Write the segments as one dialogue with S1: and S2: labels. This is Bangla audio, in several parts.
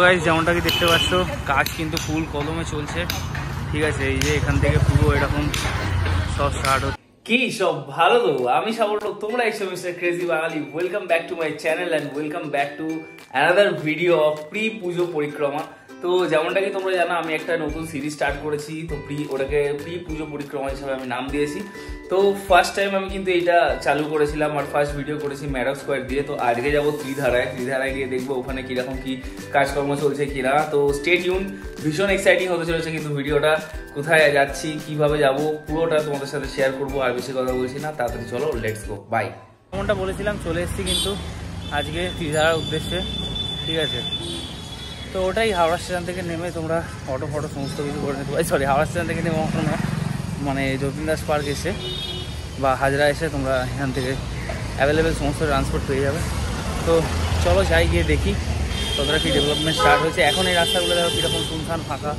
S1: গাইস যেমনটা কি দেখতে পাচ্ছ কাজ কিন্তু ফুল কদমে চলছে। ঠিক আছে, এই যে এখান থেকে পুরো এরকম সব স্টার্ট হচ্ছে। কি সব ভালো তো? আমি সাবল, তোমরা এসো mister crazy Bangali. Welcome back to my channel and welcome back to another video of pre Pujo পরিক্রমা। তো যেমনটা কি তোমরা জানো আমি একটা নতুন সিরিজ স্টার্ট করেছি, তো ওটাকে প্রি পুজো পরিক্রমা হিসাবে আমি নাম দিয়েছি। তো ফার্স্ট টাইম আমি কিন্তু এটা চালু করেছিলাম আর ফার্স্ট ভিডিও করেছি ম্যাডাম স্কোয়ার দিয়ে। তো আজকে যাবো ত্রিধারায় গিয়ে দেখবো ওখানে কিরকম কি কাজকর্ম চলছে কিনা। তো স্টে টিউন, ভীষণ এক্সাইটিং হতে চলেছে কিন্তু ভিডিওটা। কোথায় যাচ্ছি, কিভাবে যাব, পুরোটা তোমাদের সাথে শেয়ার করবো। আর বেশি কথা বলছি না, তাড়াতাড়ি চলো, লেটস গো, বাই। যেমনটা বলেছিলাম চলে এসেছি কিন্তু আজকে ত্রিধারার উদ্দেশ্যে। ঠিক আছে, তো ওটাই হাওড়া স্টেশন থেকে নেমে তোমরা অটো ফটো সমস্ত কিছু করে নিতে পারো। সরি, হাওড়া স্টেশন থেকে নেমে মানে যতীন দাস পার্ক এসে বা হাজরা এসে তোমরা এখান থেকে অ্যাভেলেবেল সমস্ত ট্রান্সপোর্ট পেয়ে যাবে। তো চলো যাই, গিয়ে দেখি কতটা কী ডেভেলপমেন্ট স্টার্ট হয়েছে। এখন এই রাস্তাগুলো দেখো কীরকম শুনশান ফাঁকা,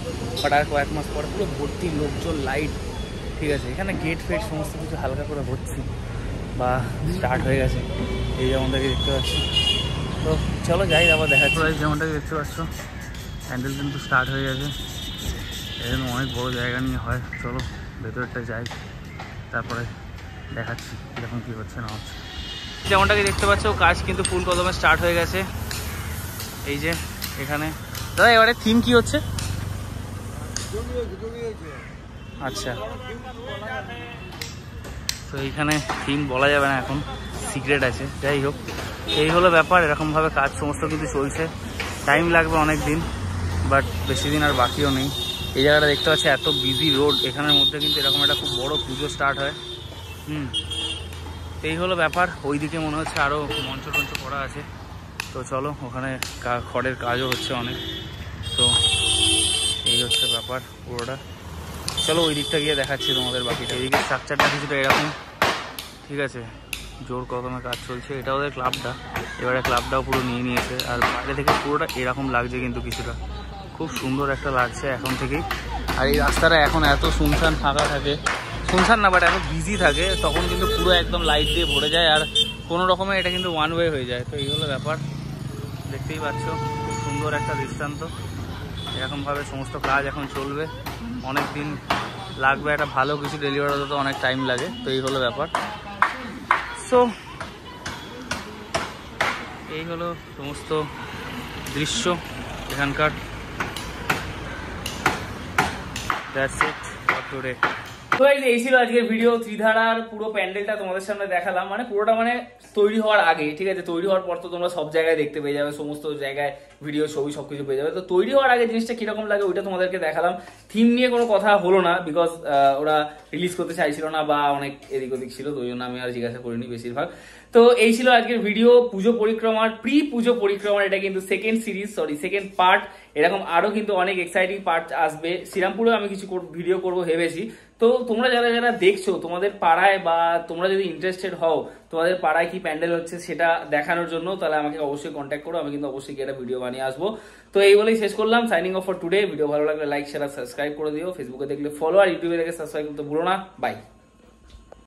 S1: বাট আর কয়েক মাস পরে পুরো ভর্তি লোকজন, লাইট। ঠিক আছে, এখানে গেট ফেট সমস্ত কিছু হালকা করে হচ্ছে বা স্টার্ট হয়ে গেছে, এই যেমনটাকে দেখতে পাচ্ছি। তো চলো যাই, আবার দেখাচ্ছি। যেমনটাকে দেখতে পাচ্ছ প্যান্ডেল কিন্তু স্টার্ট হয়ে গেছে। এরকম অনেক বড় জায়গা নিয়ে হয়। চলো ভেতরটা যাই, তারপরে দেখাচ্ছি কীরকম কী হচ্ছে না হচ্ছে। যেমনটাকে দেখতে পাচ্ছ কাজ কিন্তু ফুল কদমে স্টার্ট হয়ে গেছে। এই যে এখানে দাদা এবারে থিম কি হচ্ছে? আচ্ছা, তো এইখানে থিম বলা যাবে না, এখন সিক্রেট আছে। যাই হোক, এই হলো ব্যাপার। এরকমভাবে কাজ সমস্ত কিছু চলছে, টাইম লাগবে অনেক দিন, বাট বেশি দিন আর বাকিও নেই। এই জায়গাটা দেখতে পাচ্ছি এত বিজি রোড, এখানের মধ্যে কিন্তু এরকম একটা খুব বড় পুজো স্টার্ট হয়। এই হলো ব্যাপার। ওইদিকে মনে হচ্ছে আরও মঞ্চ টঞ্চ করা আছে। তো চলো, ওখানে খড়ের কাজও হচ্ছে অনেক। তো এই হচ্ছে ব্যাপার পুরোটা। চলো ওই দিকটা গিয়ে দেখাচ্ছি তোমাদের বাকিটা। এইদিকে স্ট্রাকচারটা কিছুটা এরকম। ঠিক আছে, জোর কদমে কাজ চলছে। এটা ওদের ক্লাবটা, এবারে ক্লাবটাও পুরো নিয়ে নিয়েছে। আর বাইরে থেকে পুরোটা এরকম লাগছে, কিন্তু কিছুটা খুব সুন্দর একটা লাগছে এখন থেকেই। আর এই রাস্তাটা এখন এত শুনশান ফাঁকা থাকে, শুনশান না বাট এত বিজি থাকে, তখন কিন্তু পুরো একদম লাইট দিয়ে ভরে যায়। আর কোনো রকমে এটা কিন্তু ওয়ান ওয়ে হয়ে যায়। তো এই হলো ব্যাপার, দেখতেই পাচ্ছ খুব সুন্দর একটা দৃষ্টান্ত। এরকমভাবে সমস্ত কাজ এখন চলবে, অনেক দিন লাগবে। একটা ভালো কিছু ডেলিভার হতে তো অনেক টাইম লাগে। তো এই হলো ব্যাপার। সো এই হলো সমস্ত দৃশ্য এখানকার। That's it for today. তো এই ছিল আজকের ভিডিও। ত্রিধারার পুরো প্যান্ডেলটা তোমাদের সামনে দেখালাম, মানে পুরোটা মানে তৈরি হওয়ার আগে। ঠিক আছে, তৈরি হওয়ার পর তো তোমরা সব জায়গায় দেখতে পেয়ে যাবে, সমস্ত জায়গায় ভিডিও ছবি সবকিছু পেয়ে যাবে। তো তৈরি হওয়ার আগে জিনিসটা কিরকম লাগে ওইটা তোমাদেরকে দেখালাম। থিম নিয়ে কোনো কথা হলো না, বিকজ ওরা রিলিজ করতে চাইছিল না বা অনেক এদিক ওদিক ছিল, তো ওই জন্য আমি আর জিজ্ঞাসা করিনি বেশিরভাগ। তো এই ছিল আজকের ভিডিও পুজো পরিক্রমার, প্রি পুজো পরিক্রমার। এটা কিন্তু সেকেন্ড পার্ট। এরকম আরো কিন্তু অনেক এক্সাইটিং পার্ট আসবে। শ্রীরামপুরেও আমি কিছু ভিডিও করবো ভেবেছি। তো তোমরা যারা যারা দেখছো, তোমাদের পাড়ায় বা তোমরা যদি ইন্টারেস্টেড হও তোমাদের পাড়ায় কি প্যান্ডেল হচ্ছে সেটা দেখানোর জন্য, তাহলে আমাকে অবশ্যই কন্ট্যাক্ট করো। আমি কিন্তু অবশ্যই একটা ভিডিও বানিয়ে আসবো। তো এই বলেই শেষ করলাম। Signing off for today. Video ভালো লাগলে লাইক শেয়ার সাবস্ক্রাইব করে দিও। ফেসবুকে দেখলে ফলো, আর ইউটিউবে দেখে সাবস্ক্রাইব করতে ভুলো না। বাই।